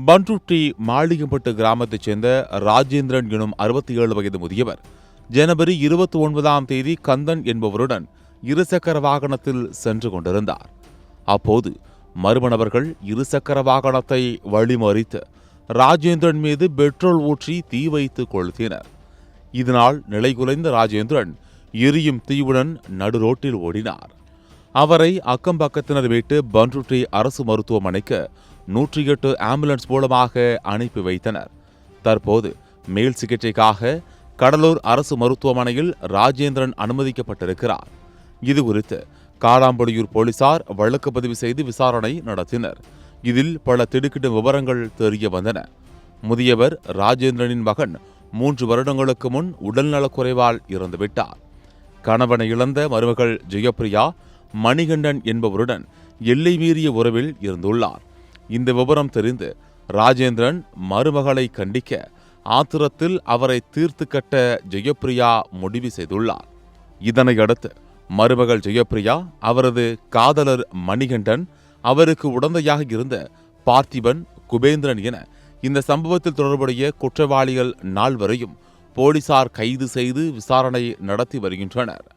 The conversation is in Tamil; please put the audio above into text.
பன்ருட்டி மாளிகம்பட்டு கிராமத்தைச் சேர்ந்த ராஜேந்திரன் எனும் 67 வயது முதியவர் ஜனவரி 29ஆம் தேதி கந்தன் என்பவருடன் இருசக்கர வாகனத்தில் சென்று கொண்டிருந்தார். அப்போது மர்ம நபர்கள் இருசக்கர வாகனத்தை வழிமறித்து ராஜேந்திரன் மீது பெட்ரோல் ஊற்றி தீ வைத்து கொளுத்தினர். இதனால் நிலைகுலைந்த ராஜேந்திரன் எரியும் தீவுடன் நடுரோட்டில் ஓடினார். அவரை அக்கம் பக்கத்தினர் மீட்டு பன்ருட்டி அரசு மருத்துவமனைக்கு 108 ஆம்புலன்ஸ் மூலமாக அனுப்பி வைத்தனர். தற்போது மேல் சிகிச்சைக்காக கடலூர் அரசு மருத்துவமனையில் ராஜேந்திரன் அனுமதிக்கப்பட்டிருக்கிறார். இதுகுறித்து காலாம்படியூர் போலீசார் வழக்கு பதிவு செய்து விசாரணை நடத்தினர். இதில் பல திடுக்கிடும் விவரங்கள் தெரிய வந்தன. முதியவர் ராஜேந்திரனின் மகன் 3 வருடங்களுக்கு முன் உடல்நலக்குறைவால் இறந்துவிட்டார். கணவனை இழந்த மருமகள் ஜெயப்பிரியா மணிகண்டன் என்பவருடன் எல்லை மீறிய உறவில் இருந்துள்ளார். இந்த விவரம் தெரிந்து ராஜேந்திரன் மருமகளை கண்டிக்க ஆத்திரத்தில் அவரை தீர்த்து கட்ட ஜெயப்பிரியா முடிவு செய்துள்ளார். இதனையடுத்து மருமகள் ஜெயப்பிரியா, அவரது காதலர் மணிகண்டன், அவருக்கு உடந்தையாக இருந்த பார்த்திபன், குபேந்திரன் என இந்த சம்பவத்தில் தொடர்புடைய குற்றவாளிகள் நால்வரையும் போலீசார் கைது செய்து விசாரணை நடத்தி வருகின்றனர்.